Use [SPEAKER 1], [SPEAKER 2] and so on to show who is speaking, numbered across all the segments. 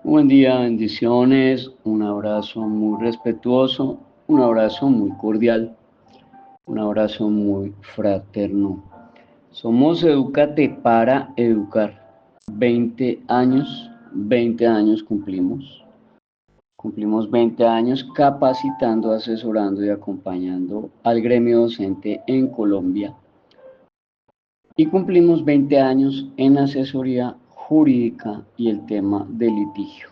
[SPEAKER 1] Buen día, bendiciones, un abrazo muy respetuoso, un abrazo muy cordial, un abrazo muy fraterno. Somos Edúcate para Educar. 20 años cumplimos. Cumplimos 20 años capacitando, asesorando y acompañando al gremio docente en Colombia. Y cumplimos 20 años en asesoría jurídica y el tema de litigio.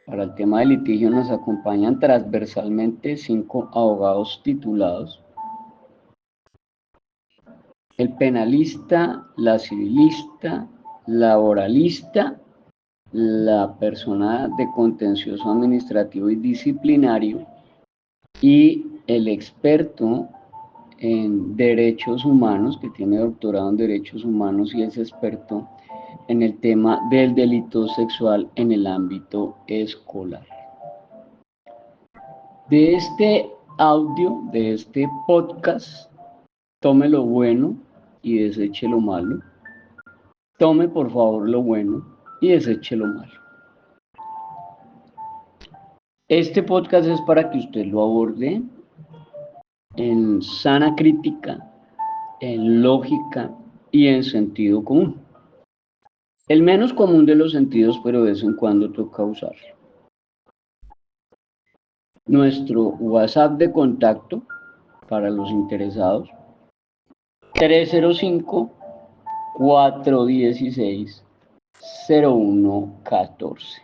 [SPEAKER 1] Para el tema de litigio nos acompañan transversalmente 5 abogados titulados: el penalista, la civilista, laboralista, la persona de contencioso administrativo y disciplinario y el experto en derechos humanos, que tiene doctorado en derechos humanos y es experto en el tema del delito sexual en el ámbito escolar. De este audio, de este podcast, tome lo bueno y deseche lo malo. Tome por favor lo bueno y deseche lo malo. Este podcast es para que usted lo aborde en sana crítica, en lógica y en sentido común. El menos común de los sentidos, pero de vez en cuando toca usarlo. Nuestro WhatsApp de contacto para los interesados: 305-416-0114.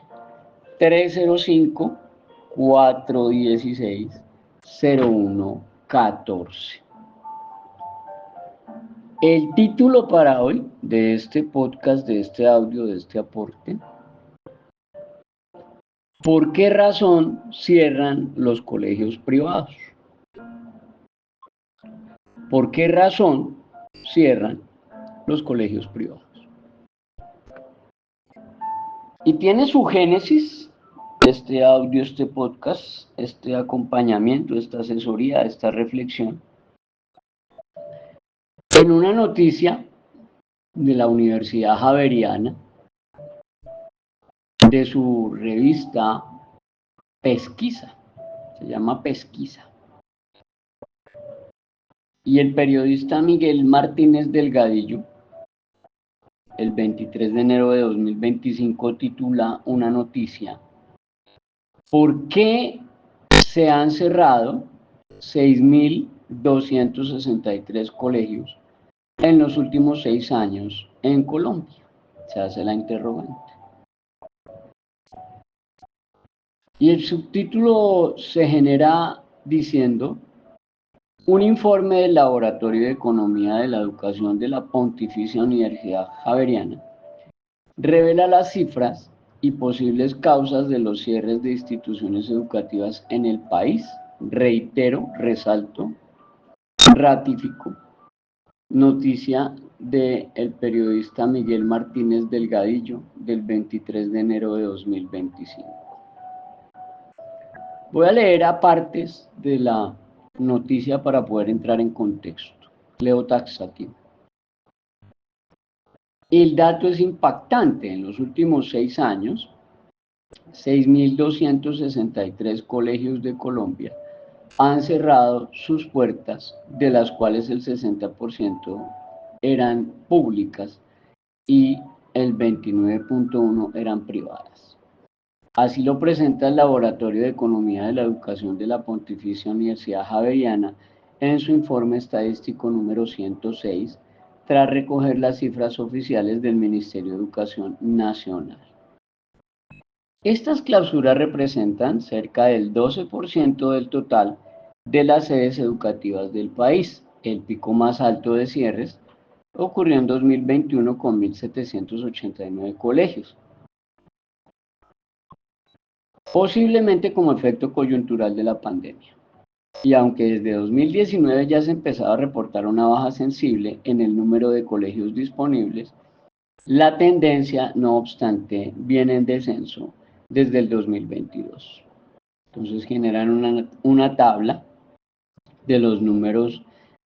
[SPEAKER 1] 305-416-0114. El título para hoy de este podcast, de este audio, de este aporte: ¿por qué razón cierran los colegios privados? ¿Por qué razón cierran los colegios privados? Y tiene su génesis este audio, este podcast, este acompañamiento, esta asesoría, esta reflexión, en una noticia de la Universidad Javeriana, de su revista Pesquisa, se llama Pesquisa. Y el periodista Miguel Martínez Delgadillo, el 23 de enero de 2025, titula una noticia: ¿por qué se han cerrado 6.263 colegios en los últimos 6 años en Colombia? Se hace la interrogante. Y el subtítulo se genera diciendo: un informe del Laboratorio de Economía de la Educación de la Pontificia Universidad Javeriana revela las cifras y posibles causas de los cierres de instituciones educativas en el país. Reitero, resalto, ratifico. Noticia del periodista Miguel Martínez Delgadillo del 23 de enero de 2025. Voy a leer a partes de la noticia para poder entrar en contexto. Leo taxativo. El dato es impactante. En los últimos 6 años, 6.263 colegios de Colombia han cerrado sus puertas, de las cuales el 60% eran públicas y el 29.1% eran privadas. Así lo presenta el Laboratorio de Economía de la Educación de la Pontificia Universidad Javeriana en su informe estadístico número 106, tras recoger las cifras oficiales del Ministerio de Educación Nacional. Estas clausuras representan cerca del 12% del total de las sedes educativas del país. El pico más alto de cierres ocurrió en 2021 con 1.789 colegios, posiblemente como efecto coyuntural de la pandemia. Y aunque desde 2019 ya se empezaba a reportar una baja sensible en el número de colegios disponibles, la tendencia, no obstante, viene en descenso desde el 2022. Entonces generan una tabla de los números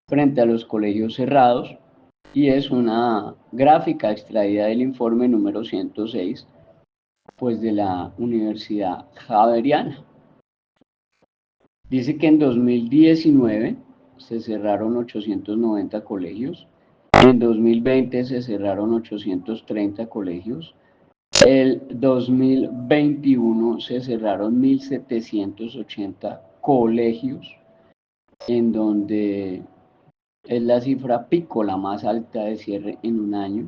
[SPEAKER 1] frente a los colegios cerrados y es una gráfica extraída del informe número 106 pues de la Universidad Javeriana. Dice que en 2019 se cerraron 890 colegios, en 2020 se cerraron 830 colegios, el 2021 se cerraron 1.780 colegios, en donde es la cifra pico, la más alta de cierre en un año.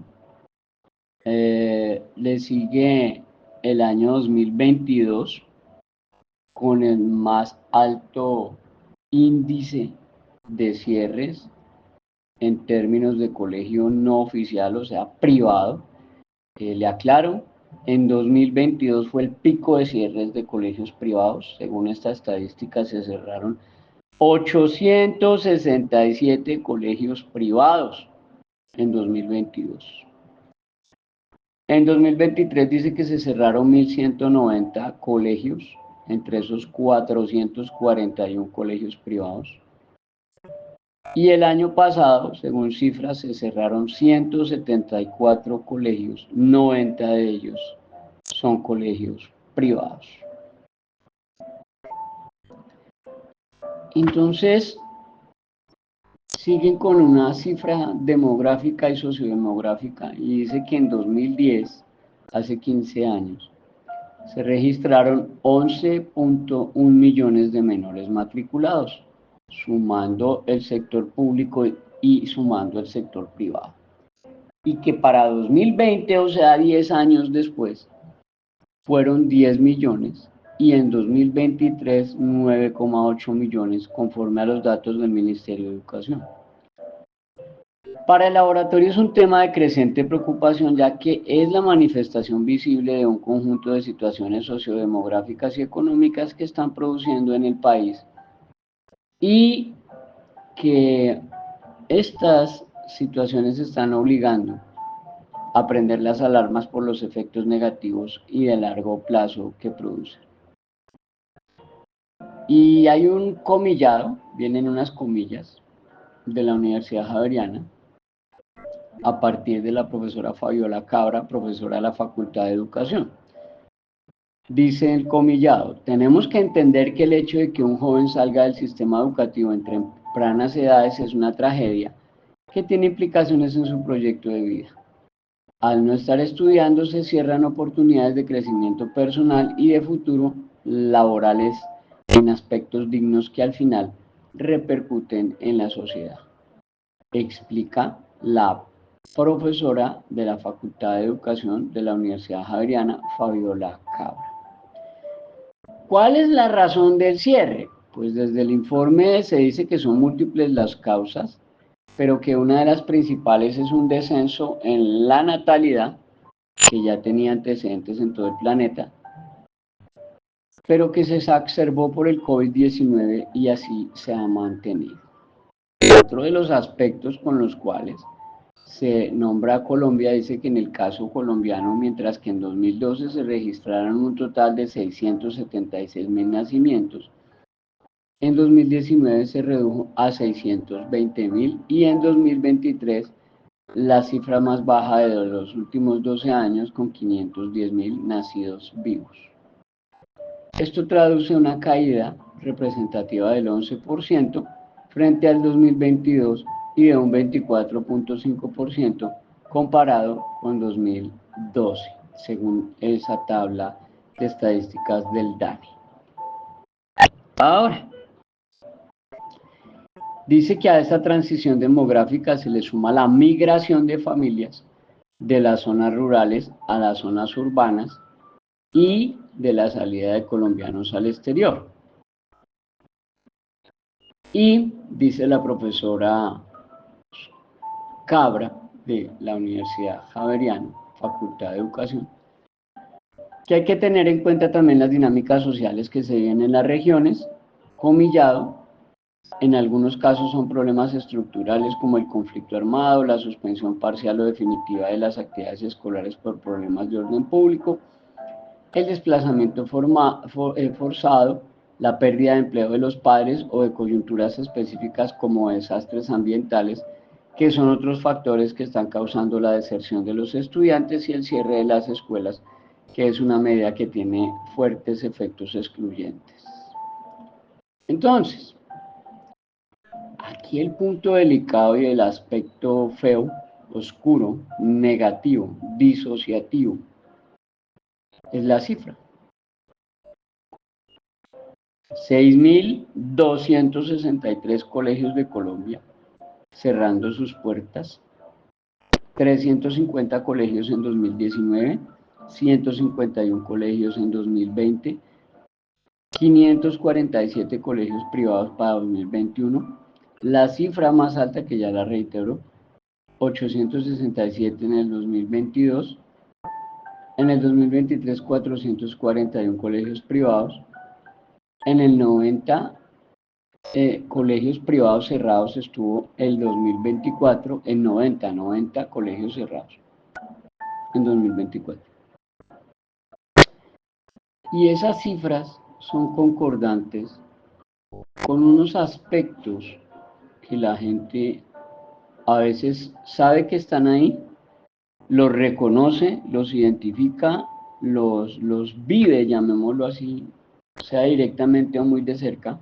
[SPEAKER 1] Le sigue el año 2022 con el más alto índice de cierres en términos de colegio no oficial, o sea, privado. Le aclaro, en 2022 fue el pico de cierres de colegios privados. Según esta estadística, se cerraron 867 colegios privados en 2022. En 2023 dice que se cerraron 1.190 colegios, entre esos 441 colegios privados. Y el año pasado, según cifras, se cerraron 174 colegios, 90 de ellos son colegios privados. Entonces, siguen con una cifra demográfica y sociodemográfica y dice que en 2010, hace 15 años, se registraron 11.1 millones de menores matriculados, sumando el sector público y sumando el sector privado. Y que para 2020, o sea, 10 años después, fueron 10 millones y en 2023 9,8 millones conforme a los datos del Ministerio de Educación. Para el laboratorio es un tema de creciente preocupación, ya que es la manifestación visible de un conjunto de situaciones sociodemográficas y económicas que están produciendo en el país y que estas situaciones están obligando a prender las alarmas por los efectos negativos y de largo plazo que producen. Y hay un comillado, vienen unas comillas de la Universidad Javeriana, a partir de la profesora Fabiola Cabra, profesora de la Facultad de Educación. Dice el comillado, tenemos que entender que el hecho de que un joven salga del sistema educativo en tempranas edades es una tragedia que tiene implicaciones en su proyecto de vida. Al no estar estudiando se cierran oportunidades de crecimiento personal y de futuro laborales en aspectos dignos que al final repercuten en la sociedad. Explica la profesora de la Facultad de Educación de la Universidad Javeriana, Fabiola Cabra. ¿Cuál es la razón del cierre? Pues desde el informe se dice que son múltiples las causas, pero que una de las principales es un descenso en la natalidad, que ya tenía antecedentes en todo el planeta, pero que se exacerbó por el COVID-19 y así se ha mantenido. Otro de los aspectos con los cuales se nombra a Colombia dice que en el caso colombiano, mientras que en 2012 se registraron un total de 676.000 nacimientos, en 2019 se redujo a 620.000 y en 2023 la cifra más baja de los últimos 12 años con 510.000 nacidos vivos. Esto traduce una caída representativa del 11% frente al 2022 y de un 24.5% comparado con 2012, según esa tabla de estadísticas del DANE. Ahora, dice que a esta transición demográfica se le suma la migración de familias de las zonas rurales a las zonas urbanas y de la salida de colombianos al exterior. Y dice la profesora Cabra de la Universidad Javeriana, Facultad de Educación, que hay que tener en cuenta también las dinámicas sociales que se viven en las regiones, comillado, en algunos casos son problemas estructurales como el conflicto armado, la suspensión parcial o definitiva de las actividades escolares por problemas de orden público, el desplazamiento forzado, la pérdida de empleo de los padres o de coyunturas específicas como desastres ambientales, que son otros factores que están causando la deserción de los estudiantes y el cierre de las escuelas, que es una medida que tiene fuertes efectos excluyentes. Entonces, aquí el punto delicado y el aspecto feo, oscuro, negativo, disociativo, es la cifra. 6.263 colegios de Colombia cerrando sus puertas, 350 colegios en 2019, 151 colegios en 2020, 547 colegios privados para 2021, la cifra más alta que ya la reitero, 867 en el 2022, en el 2023 441 colegios privados, en el 90 colegios privados cerrados estuvo el 2024 en 90 colegios cerrados en 2024. Y esas cifras son concordantes con unos aspectos que la gente a veces sabe que están ahí, los reconoce, los identifica, los vive, llamémoslo así, sea directamente o muy de cerca,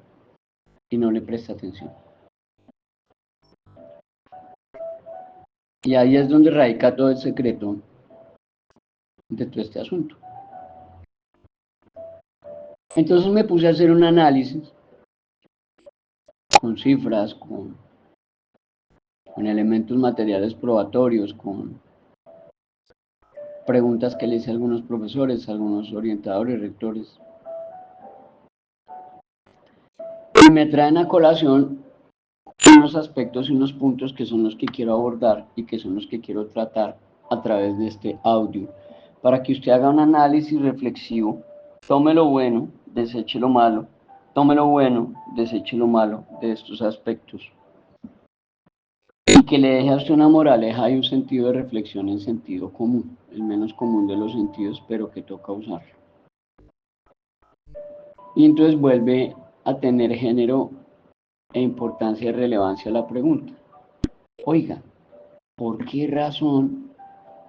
[SPEAKER 1] y no le presta atención. Y ahí es donde radica todo el secreto de todo este asunto. Entonces me puse a hacer un análisis con cifras, con elementos materiales probatorios, con preguntas que le hice a algunos profesores, a algunos orientadores, rectores. Y me traen a colación unos aspectos y unos puntos que son los que quiero abordar y que son los que quiero tratar a través de este audio, para que usted haga un análisis reflexivo, tome lo bueno, deseche lo malo, tome lo bueno, deseche lo malo de estos aspectos, y que le deje a usted una moraleja y un sentido de reflexión en sentido común, el menos común de los sentidos, pero que toca usarlo. Y entonces vuelve a tener género e importancia y relevancia la pregunta. Oiga, ¿por qué razón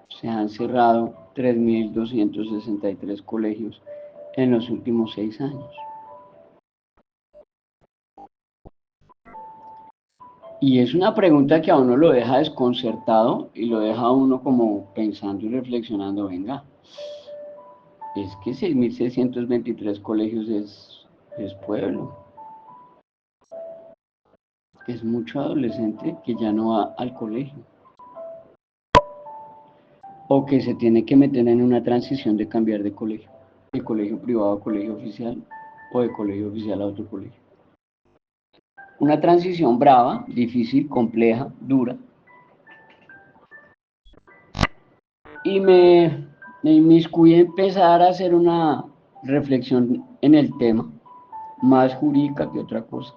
[SPEAKER 1] se han cerrado 3.263 colegios en los últimos 6 años? Y es una pregunta que a uno lo deja desconcertado y lo deja a uno como pensando y reflexionando, venga, es que 6.623 colegios es pueblo. Es mucho adolescente que ya no va al colegio. O que se tiene que meter en una transición de cambiar de colegio privado a colegio oficial, o de colegio oficial a otro colegio. Una transición brava, difícil, compleja, dura. Y me inmiscuí a empezar a hacer una reflexión en el tema, más jurídica que otra cosa,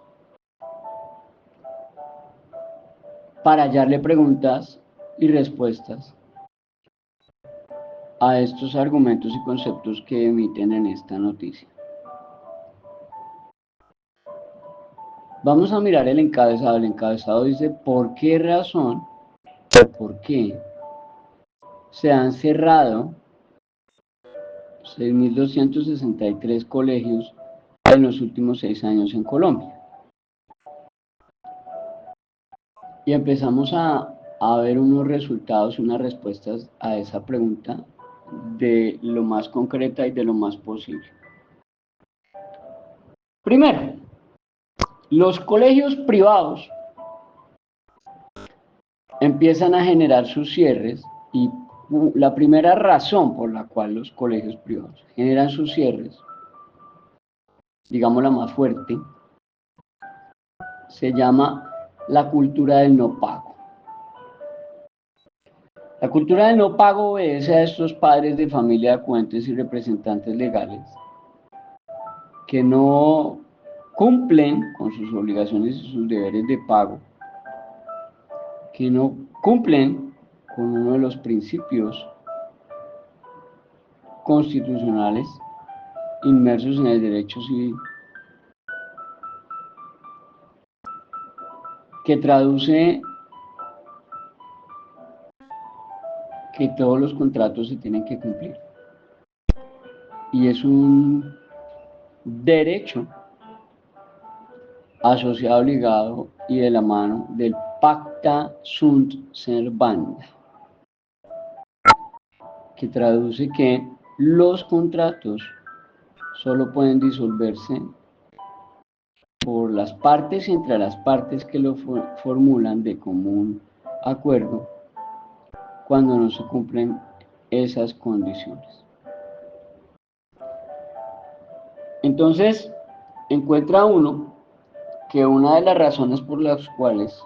[SPEAKER 1] para hallarle preguntas y respuestas a estos argumentos y conceptos que emiten en esta noticia. Vamos a mirar el encabezado. El encabezado dice, ¿por qué razón o por qué se han cerrado 6.263 colegios en los últimos 6 años en Colombia? Y empezamos a ver unos resultados, unas respuestas a esa pregunta de lo más concreta y de lo más posible. Primero, los colegios privados empiezan a generar sus cierres, y la primera razón por la cual los colegios privados generan sus cierres, digamos la más fuerte, se llama la cultura del no pago. La cultura del no pago obedece a estos padres de familia, acuentes y representantes legales que no cumplen con sus obligaciones y sus deberes de pago, que no cumplen con uno de los principios constitucionales inmersos en el derecho civil, que traduce que todos los contratos se tienen que cumplir. y es un derecho asociado, ligado y de la mano del Pacta Sunt Servanda, que traduce que los contratos solo pueden disolverse por las partes y entre las partes que lo formulan de común acuerdo cuando no se cumplen esas condiciones. Entonces, encuentra uno que una de las razones por las cuales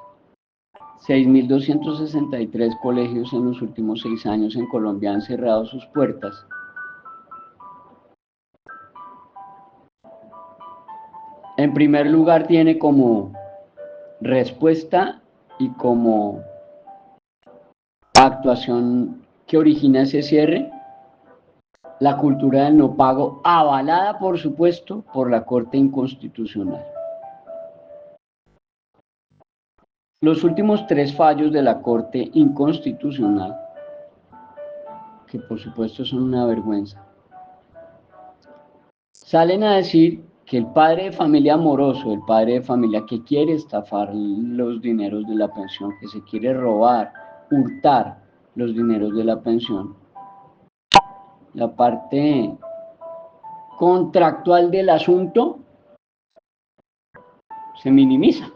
[SPEAKER 1] 6.263 colegios en los últimos 6 años en Colombia han cerrado sus puertas en primer lugar tiene como respuesta y como actuación que origina ese cierre la cultura del no pago, avalada por supuesto por la Corte Inconstitucional. Los últimos 3 fallos de la Corte Inconstitucional, que por supuesto son una vergüenza, salen a decir que el padre de familia amoroso, el padre de familia que quiere estafar los dineros de la pensión, que se quiere robar, hurtar los dineros de la pensión, la parte contractual del asunto se minimiza.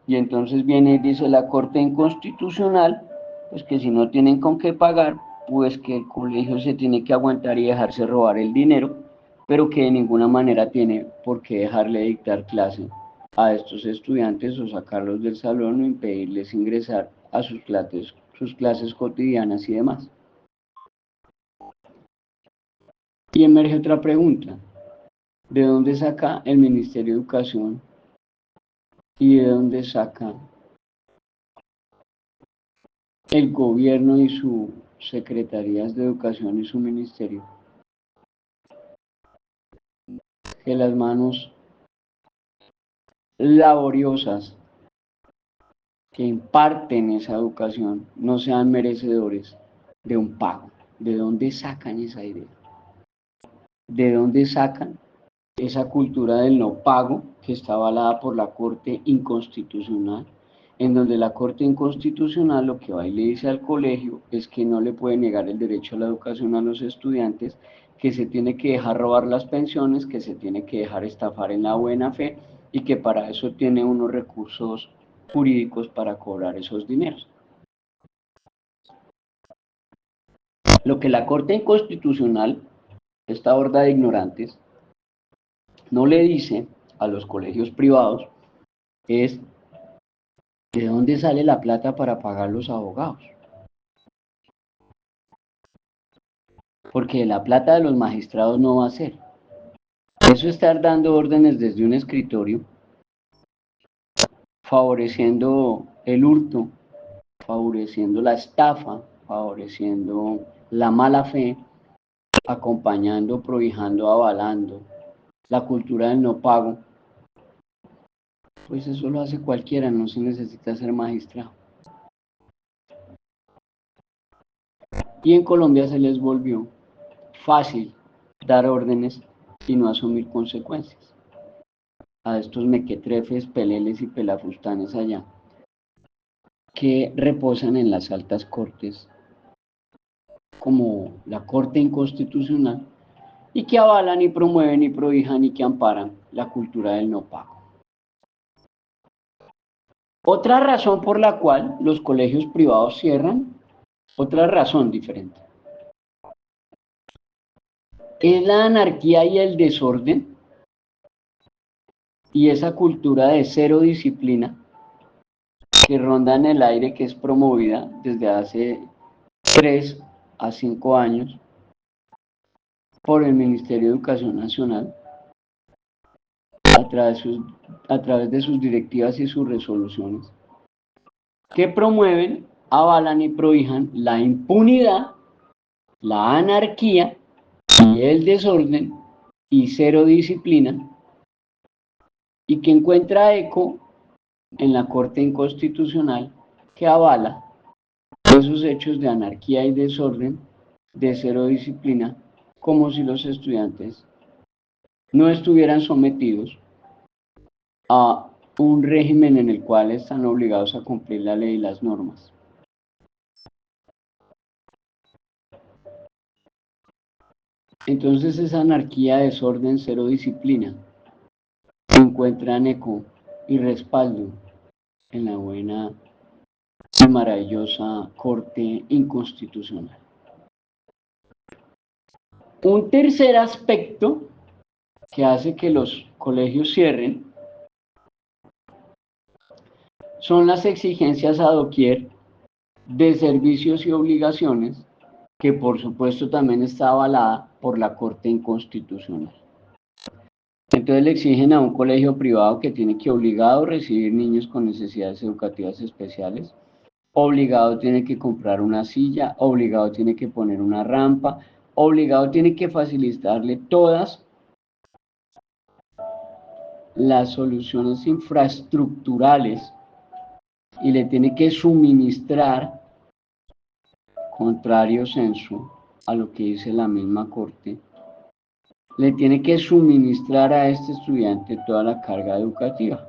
[SPEAKER 1] Y entonces viene y dice la Corte Inconstitucional, pues que si no tienen con qué pagar, pues que el colegio se tiene que aguantar y dejarse robar el dinero, pero que de ninguna manera tiene por qué dejarle dictar clase a estos estudiantes o sacarlos del salón o impedirles ingresar a sus clases cotidianas y demás. Y emerge otra pregunta, ¿de dónde saca el Ministerio de Educación y de dónde saca el gobierno y sus secretarías de educación y su ministerio que las manos laboriosas que imparten esa educación no sean merecedores de un pago? ¿De dónde sacan esa idea? ¿De dónde sacan esa cultura del no pago que está avalada por la Corte Inconstitucional, en donde la Corte Inconstitucional lo que va y le dice al colegio es que no le puede negar el derecho a la educación a los estudiantes, que se tiene que dejar robar las pensiones, que se tiene que dejar estafar en la buena fe y que para eso tiene unos recursos jurídicos para cobrar esos dineros? Lo que la Corte Inconstitucional, esta horda de ignorantes, no le dice a los colegios privados es ¿de dónde sale la plata para pagar los abogados? Porque la plata de los magistrados no va a ser. Eso estar dando órdenes desde un escritorio, favoreciendo el hurto, favoreciendo la estafa, favoreciendo la mala fe, acompañando, prohijando, avalando la cultura del no pago, pues eso lo hace cualquiera, no se necesita ser magistrado. Y en Colombia se les volvió fácil dar órdenes y no asumir consecuencias a estos mequetrefes, peleles y pelafustanes allá, que reposan en las altas cortes, como la Corte Inconstitucional, y que avalan y promueven y prohijan y que amparan la cultura del no pago. Otra razón por la cual los colegios privados cierran, otra razón diferente, es la anarquía y el desorden y esa cultura de cero disciplina que ronda en el aire, que es promovida desde hace 3 a 5 años por el Ministerio de Educación Nacional a través de sus directivas y sus resoluciones, que promueven, avalan y prohijan la impunidad, la anarquía y el desorden y cero disciplina, y que encuentra eco en la Corte Inconstitucional, que avala esos hechos de anarquía y desorden, de cero disciplina como si los estudiantes no estuvieran sometidos a un régimen en el cual están obligados a cumplir la ley y las normas. Entonces esa anarquía, desorden, cero disciplina, encuentran eco y respaldo en la buena y maravillosa Corte Inconstitucional. Un tercer aspecto que hace que los colegios cierren son las exigencias a doquier de servicios y obligaciones, que por supuesto también está avalada por la Corte Inconstitucional. Entonces le exigen a un colegio privado que tiene que obligado recibir niños con necesidades educativas especiales, obligado tiene que comprar una silla, obligado tiene que poner una rampa, obligado tiene que facilitarle todas las soluciones infraestructurales y le tiene que suministrar, contrario censo a lo que dice la misma Corte, le tiene que suministrar a este estudiante toda la carga educativa.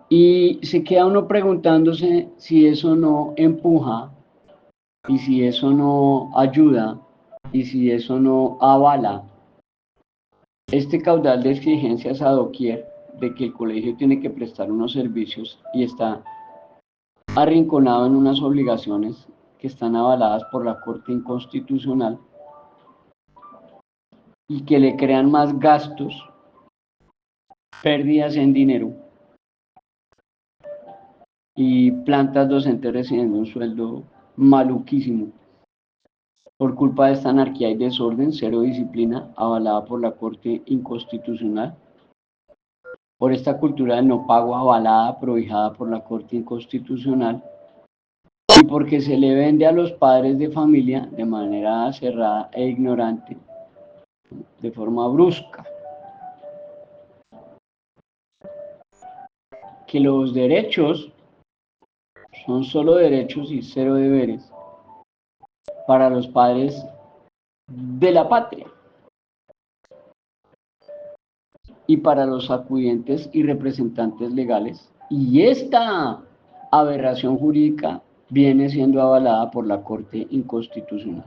[SPEAKER 1] Y se queda uno preguntándose si eso no empuja y si eso no ayuda y si eso no avala este caudal de exigencias a doquier de que el colegio tiene que prestar unos servicios y está arrinconado en unas obligaciones que están avaladas por la Corte Inconstitucional y que le crean más gastos, pérdidas en dinero y plantas docentes recibiendo un sueldo maluquísimo por culpa de esta anarquía y desorden, cero disciplina, avalada por la Corte Inconstitucional, por esta cultura del no pago avalada, prohijada por la Corte Inconstitucional, y porque se le vende a los padres de familia de manera cerrada e ignorante, de forma brusca, que los derechos son solo derechos y cero deberes para los padres de la patria y para los acudientes y representantes legales. Y esta aberración jurídica viene siendo avalada por la Corte Inconstitucional.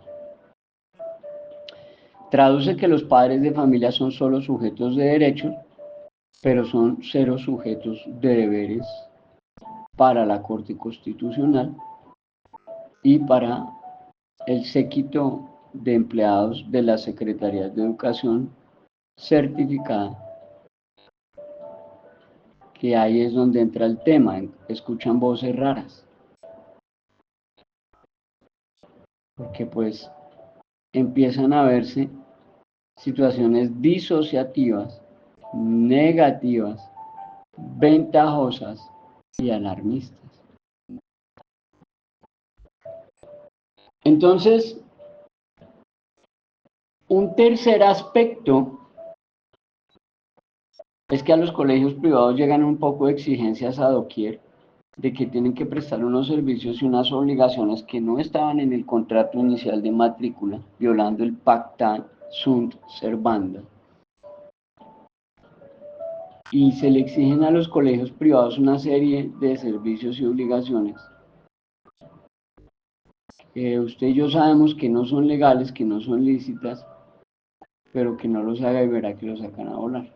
[SPEAKER 1] Traduce que los padres de familia son solo sujetos de derechos, pero son cero sujetos de deberes para la Corte Constitucional y para el séquito de empleados de las Secretarías de Educación certificada, que ahí es donde entra el tema, escuchan voces raras, porque pues empiezan a verse situaciones disociativas, negativas, ventajosas y alarmistas. Entonces, un tercer aspecto es que a los colegios privados llegan un poco de exigencias a doquier de que tienen que prestar unos servicios y unas obligaciones que no estaban en el contrato inicial de matrícula, violando el pacta sunt servanda. Y se le exigen a los colegios privados una serie de servicios y obligaciones que usted y yo sabemos que no son legales, que no son lícitas, pero que no los haga y verá que los sacan a volar.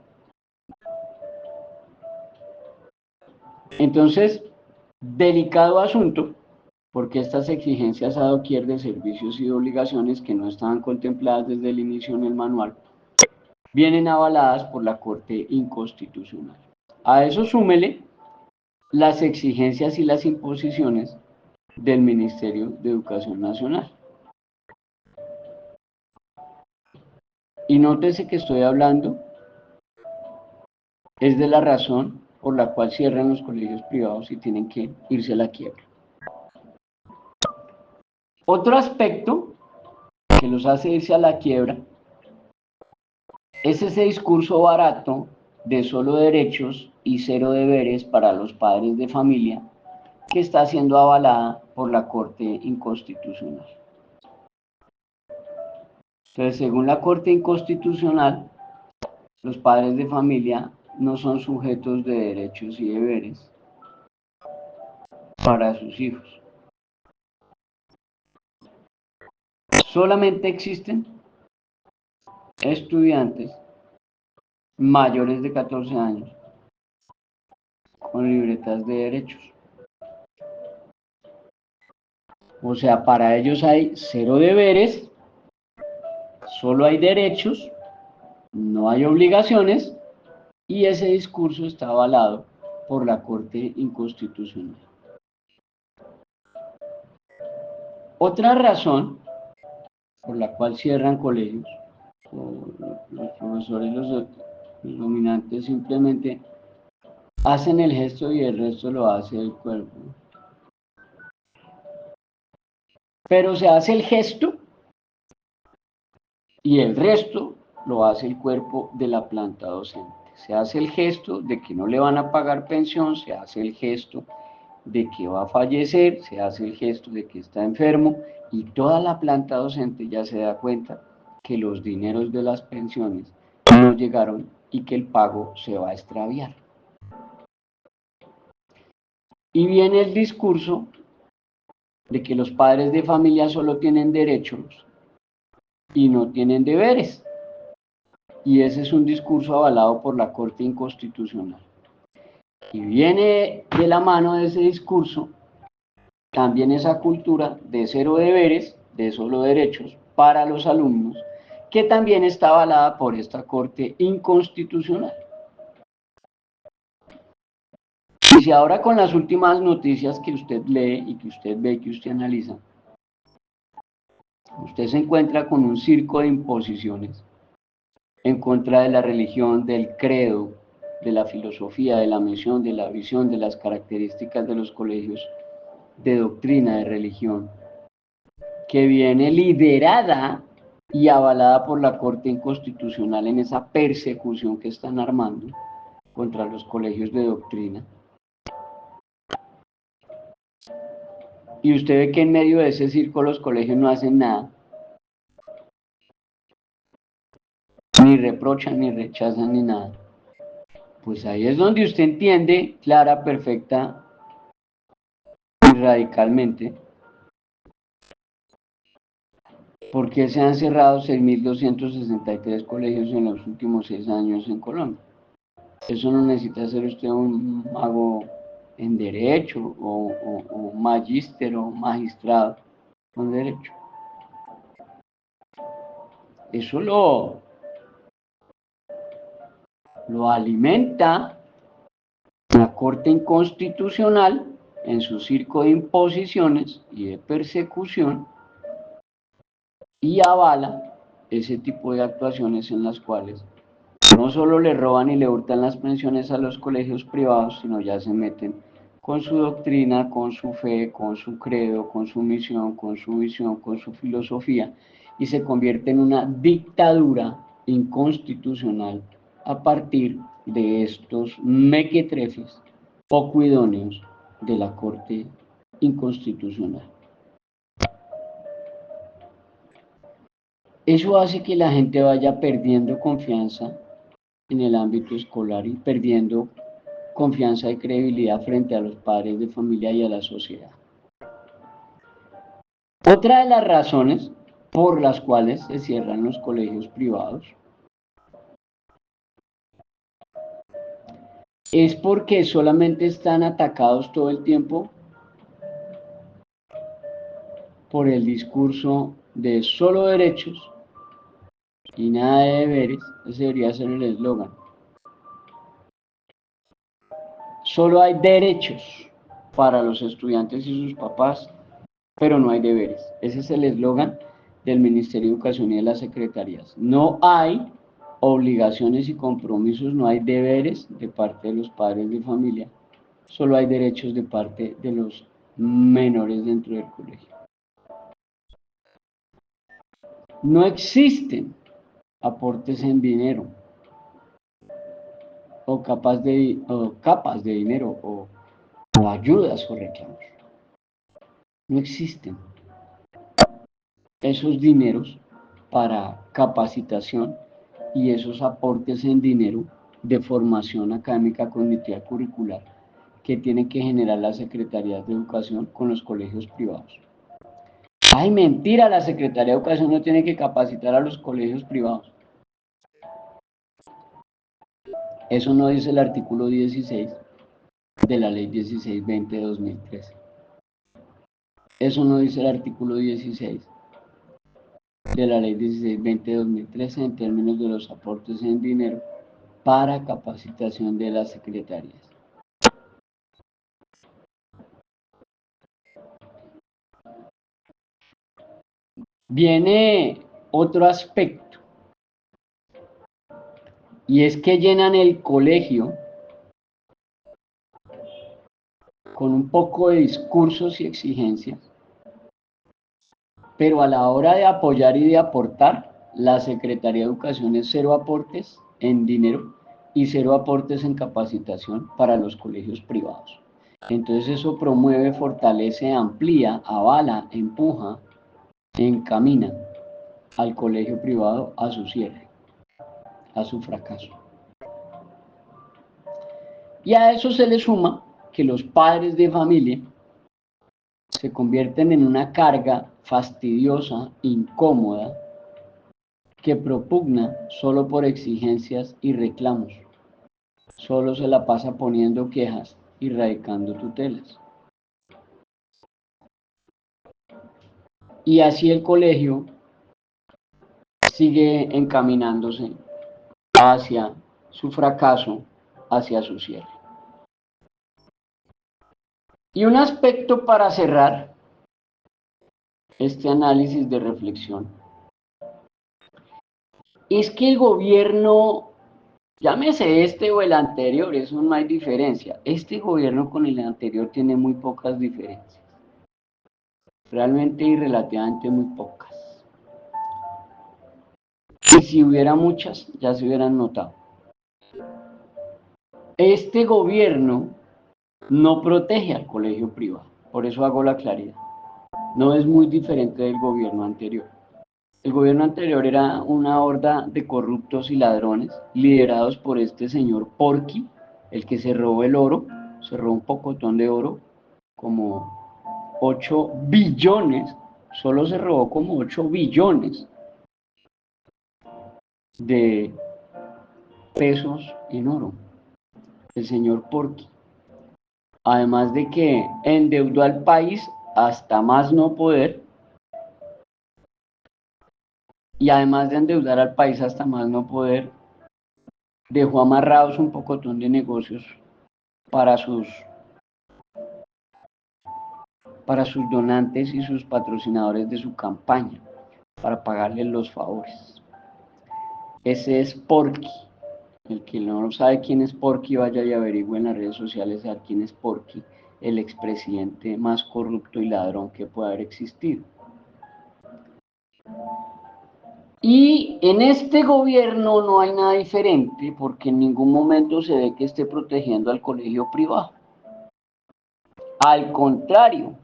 [SPEAKER 1] Entonces, delicado asunto, porque estas exigencias a doquier de servicios y obligaciones que no estaban contempladas desde el inicio en el manual, vienen avaladas por la Corte Inconstitucional. A eso súmele las exigencias y las imposiciones del Ministerio de Educación Nacional. Y nótese que estoy hablando es de la razón por la cual cierran los colegios privados y tienen que irse a la quiebra. Otro aspecto que los hace irse a la quiebra es ese discurso barato de solo derechos y cero deberes para los padres de familia, que está siendo avalada por la Corte Inconstitucional. Entonces, según la Corte Inconstitucional, los padres de familia no son sujetos de derechos y deberes para sus hijos. Solamente existen estudiantes mayores de 14 años con libretas de derechos. O sea, para ellos hay 0 deberes, solo hay derechos, no hay obligaciones, y ese discurso está avalado por la Corte Inconstitucional. Otra razón por la cual cierran colegios, los profesores, los dominantes simplemente hacen el gesto y el resto lo hace el cuerpo. Pero se hace el gesto y el resto lo hace el cuerpo de la planta docente. Se hace el gesto de que no le van a pagar pensión, se hace el gesto de que va a fallecer, se hace el gesto de que está enfermo, y toda la planta docente ya se da cuenta que los dineros de las pensiones no llegaron y que el pago se va a extraviar. Y viene el discurso de que los padres de familia solo tienen derechos y no tienen deberes. Y ese es un discurso avalado por la Corte Inconstitucional. Y viene de la mano de ese discurso también esa cultura de 0 deberes, de solo derechos para los alumnos, que también está avalada por esta Corte Inconstitucional. Y si ahora con las últimas noticias que usted lee y que usted ve, que usted analiza, usted se encuentra con un circo de imposiciones en contra de la religión, del credo, de la filosofía, de la misión, de la visión, de las características de los colegios, de doctrina, de religión, que viene liderada y avalada por la Corte Inconstitucional en esa persecución que están armando contra los colegios de doctrina. Y usted ve que en medio de ese circo los colegios no hacen nada, ni reprochan, ni rechazan, ni nada. Pues ahí es donde usted entiende clara, perfecta y radicalmente por qué se han cerrado 6.263 colegios en los últimos 6 años en Colombia. Eso no necesita ser usted un mago en derecho o magíster o magistrado con derecho. Eso lo alimenta la Corte Inconstitucional en su circo de imposiciones y de persecución, y avala ese tipo de actuaciones en las cuales no solo le roban y le hurtan las pensiones a los colegios privados, sino ya se meten con su doctrina, con su fe, con su credo, con su misión, con su visión, con su filosofía, y se convierte en una dictadura inconstitucional a partir de estos mequetrefes poco idóneos de la Corte Inconstitucional. Eso hace que la gente vaya perdiendo confianza en el ámbito escolar y perdiendo confianza y credibilidad frente a los padres de familia y a la sociedad. Otra de las razones por las cuales se cierran los colegios privados es porque solamente están atacados todo el tiempo por el discurso de solo derechos y nada de deberes. Ese debería ser el eslogan. Solo hay derechos para los estudiantes y sus papás, pero no hay deberes. Ese es el eslogan del Ministerio de Educación y de las secretarías. No hay obligaciones y compromisos, no hay deberes de parte de los padres de familia, solo hay derechos de parte de los menores dentro del colegio. No existen aportes en dinero o capas de dinero o o ayudas o reclamos. No existen esos dineros para capacitación y esos aportes en dinero de formación académica cognitiva curricular que tienen que generar las secretarías de educación con los colegios privados. ¡Ay, mentira! La Secretaría de Educación no tiene que capacitar a los colegios privados. Eso no dice el artículo 16 de la Ley 1620 de 2013. Eso no dice el artículo 16 de la Ley 1620 de 2013 en términos de los aportes en dinero para capacitación de las secretarías. Viene otro aspecto, y es que llenan el colegio con un poco de discursos y exigencias, pero a la hora de apoyar y de aportar, la Secretaría de Educación es cero aportes en dinero y cero aportes en capacitación para los colegios privados. Entonces eso promueve, fortalece, amplía, avala, empuja, encamina al colegio privado a su cierre, a su fracaso. Y a eso se le suma que los padres de familia se convierten en una carga fastidiosa, incómoda, que propugna solo por exigencias y reclamos. Solo se la pasa poniendo quejas y radicando tutelas. Y así el colegio sigue encaminándose hacia su fracaso, hacia su cierre. Y un aspecto para cerrar este análisis de reflexión es que el gobierno, llámese este o el anterior, eso no hay diferencia. Este gobierno con el anterior tiene muy pocas diferencias. Realmente y relativamente muy pocas. Y si hubiera muchas, ya se hubieran notado. Este gobierno no protege al colegio privado, por eso hago la claridad. No es muy diferente del gobierno anterior. El gobierno anterior era una horda de corruptos y ladrones liderados por este señor Porky, el que se robó el oro, se robó un pocotón de oro, como 8 billones, solo se robó como 8 billones de pesos en oro, el señor Porky. Además de que endeudó al país hasta más no poder, y además de endeudar al país hasta más no poder, dejó amarrados un pocotón de negocios para sus donantes y sus patrocinadores de su campaña, para pagarles los favores. Ese es Porky. El que no sabe quién es Porky, vaya y averigüe en las redes sociales a quién es Porky, el expresidente más corrupto y ladrón que puede haber existido. Y en este gobierno no hay nada diferente porque en ningún momento se ve que esté protegiendo al colegio privado. Al contrario,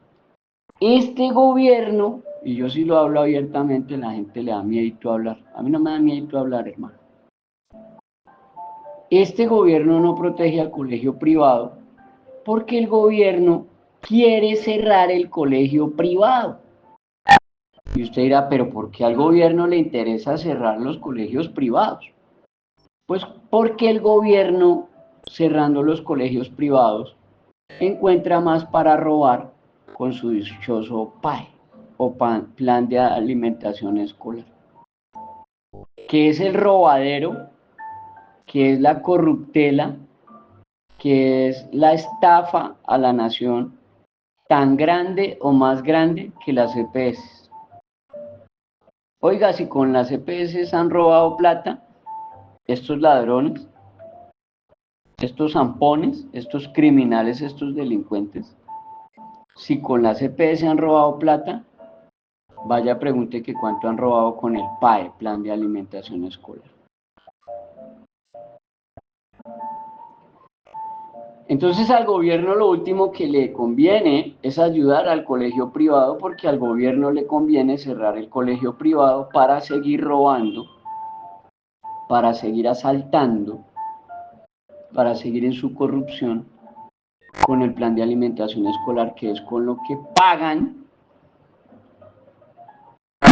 [SPEAKER 1] este gobierno, y yo sí lo hablo abiertamente, la gente le da miedo hablar. A mí no me da miedo hablar, hermano. Este gobierno no protege al colegio privado porque el gobierno quiere cerrar el colegio privado. Y usted dirá, pero ¿por qué al gobierno le interesa cerrar los colegios privados? Pues porque el gobierno, cerrando los colegios privados, encuentra más para robar con su dichoso PAE o Plan de Alimentación Escolar, que es el robadero, que es la corruptela, que es la estafa a la nación tan grande o más grande que las EPS. Oiga, si con las EPS han robado plata, estos ladrones, estos zampones, estos criminales, estos delincuentes, si con las EPS han robado plata, vaya pregunte que cuánto han robado con el PAE, Plan de Alimentación Escolar. Entonces al gobierno lo último que le conviene es ayudar al colegio privado, porque al gobierno le conviene cerrar el colegio privado para seguir robando, para seguir asaltando, para seguir en su corrupción con el plan de alimentación escolar, que es con lo que pagan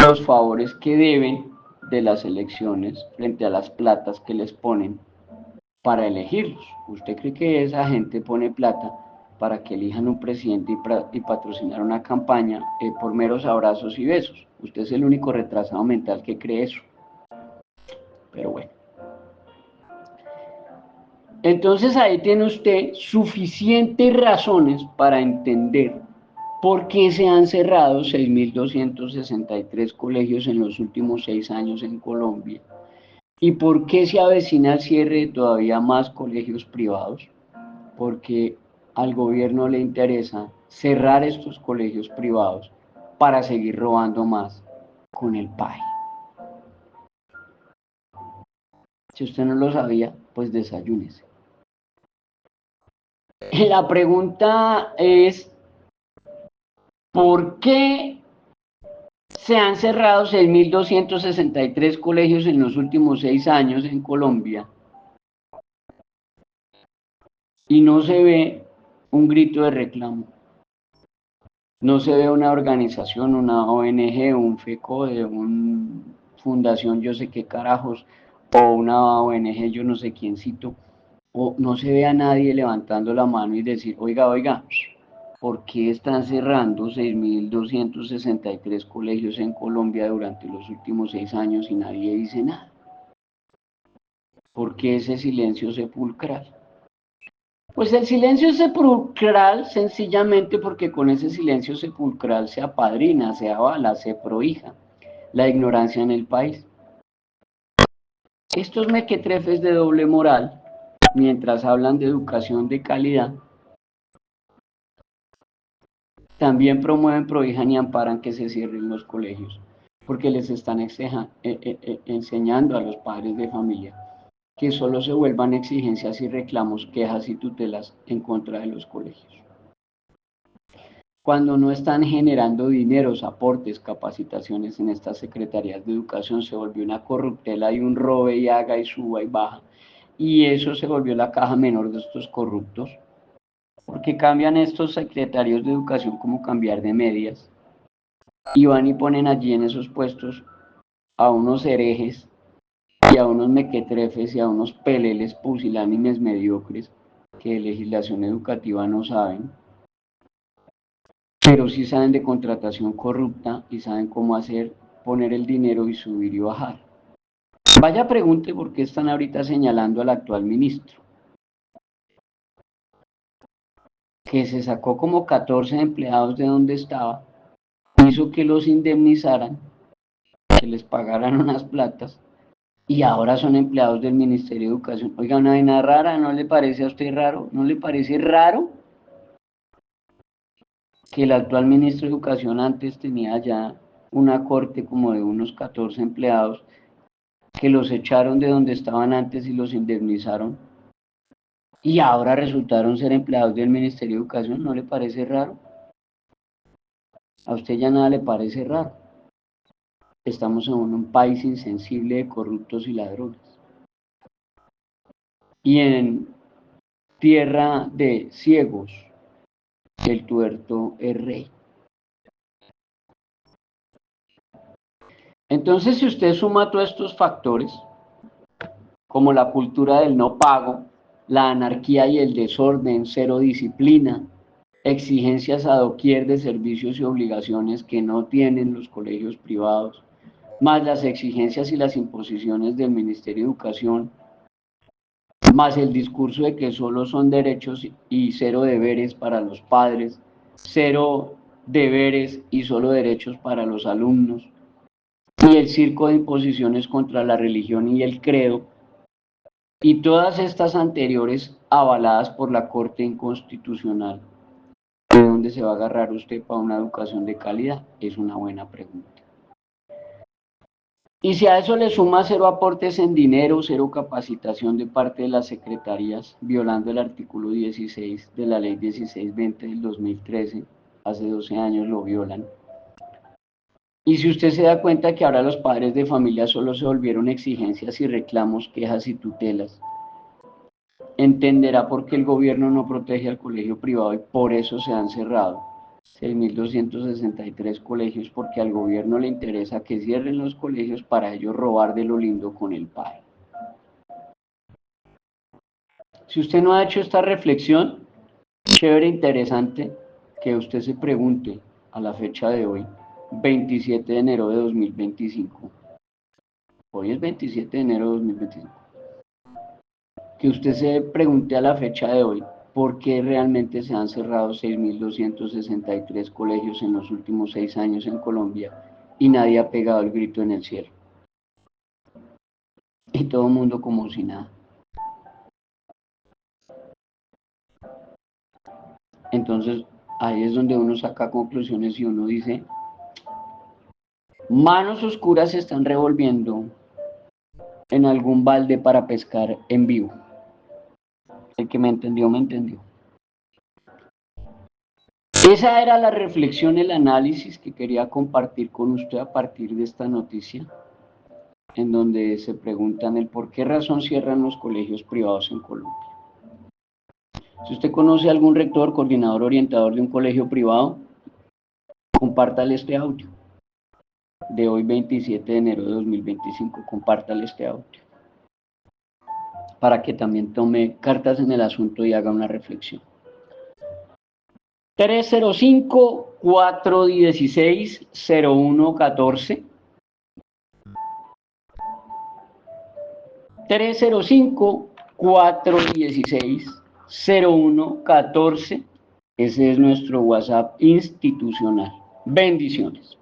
[SPEAKER 1] los favores que deben de las elecciones frente a las platas que les ponen para elegirlos. ¿Usted cree que esa gente pone plata para que elijan un presidente y patrocinar una campaña por meros abrazos y besos? Usted es el único retrasado mental que cree eso. Pero bueno. Entonces ahí tiene usted suficientes razones para entender por qué se han cerrado 6.263 colegios en los últimos 6 años en Colombia y por qué se avecina el cierre de todavía más colegios privados. Porque al gobierno le interesa cerrar estos colegios privados para seguir robando más con el PAE. Si usted no lo sabía, pues desayúnese. La pregunta es, ¿por qué se han cerrado 6.263 colegios en los últimos 6 años en Colombia y no se ve un grito de reclamo? No se ve una organización, una ONG, un FECODE, una fundación yo sé qué carajos, o una ONG yo no sé quiéncito, o no se ve a nadie levantando la mano y decir, oiga, oiga, ¿por qué están cerrando 6.263 colegios en Colombia durante los últimos 6 años y nadie dice nada? ¿Por qué ese silencio sepulcral? Pues el silencio sepulcral sencillamente porque con ese silencio sepulcral se apadrina, se avala, se prohija la ignorancia en el país. Estos mequetrefes de doble moral, mientras hablan de educación de calidad, también promueven, prohijan y amparan que se cierren los colegios, porque les están enseñando a los padres de familia que solo se vuelvan exigencias y reclamos, quejas y tutelas en contra de los colegios. Cuando no están generando dineros, aportes, capacitaciones en estas secretarías de educación, se volvió una corruptela y un robe y haga y suba y baja. Y eso se volvió la caja menor de estos corruptos. Porque cambian estos secretarios de educación como cambiar de medias. Y van y ponen allí en esos puestos a unos herejes y a unos mequetrefes y a unos peleles pusilánimes mediocres que de legislación educativa no saben, pero sí saben de contratación corrupta y saben cómo hacer, poner el dinero y subir y bajar. Vaya pregunte por qué están ahorita señalando al actual ministro, que se sacó como 14 empleados de donde estaba, hizo que los indemnizaran, que les pagaran unas platas, y ahora son empleados del Ministerio de Educación. Oiga, una vaina rara, ¿no le parece a usted raro? ¿No le parece raro que el actual ministro de Educación antes tenía ya una corte como de unos 14 empleados que los echaron de donde estaban antes y los indemnizaron y ahora resultaron ser empleados del Ministerio de Educación? ¿No le parece raro? A usted ya nada le parece raro. Estamos en un país insensible de corruptos y ladrones. Y en tierra de ciegos, el tuerto es rey. Entonces, si usted suma todos estos factores, como la cultura del no pago, la anarquía y el desorden, cero disciplina, exigencias a doquier de servicios y obligaciones que no tienen los colegios privados, más las exigencias y las imposiciones del Ministerio de Educación, más el discurso de que solo son derechos y cero deberes para los padres, cero deberes y solo derechos para los alumnos, y el circo de imposiciones contra la religión y el credo, y todas estas anteriores avaladas por la Corte Inconstitucional. ¿De dónde se va a agarrar usted para una educación de calidad? Es una buena pregunta. Y si a eso le suma cero aportes en dinero, cero capacitación de parte de las secretarías, violando el artículo 16 de la ley 1620 del 2013, hace 12 años lo violan. Y si usted se da cuenta que ahora los padres de familia solo se volvieron exigencias y reclamos, quejas y tutelas, entenderá por qué el gobierno no protege al colegio privado y por eso se han cerrado 6.263 colegios, porque al gobierno le interesa que cierren los colegios para ellos robar de lo lindo con el PAE. Si usted no ha hecho esta reflexión, chévere, interesante, que usted se pregunte a la fecha de hoy, 27 de enero de 2025. Hoy es 27 de enero de 2025. Que usted se pregunte a la fecha de hoy por qué realmente se han cerrado 6.263 colegios en los últimos 6 años en Colombia y nadie ha pegado el grito en el cielo. Y todo el mundo como si nada. Entonces, ahí es donde uno saca conclusiones y uno dice, manos oscuras se están revolviendo en algún balde para pescar en vivo. El que me entendió, me entendió. Esa era la reflexión, el análisis que quería compartir con usted a partir de esta noticia, en donde se preguntan el por qué razón cierran los colegios privados en Colombia. Si usted conoce a algún rector, coordinador, orientador de un colegio privado, compártale este audio. De hoy 27 de enero de 2025, compártale este audio. Para que también tome cartas en el asunto y haga una reflexión. 305-416-0114. 305-416-0114. Ese es nuestro WhatsApp institucional. Bendiciones.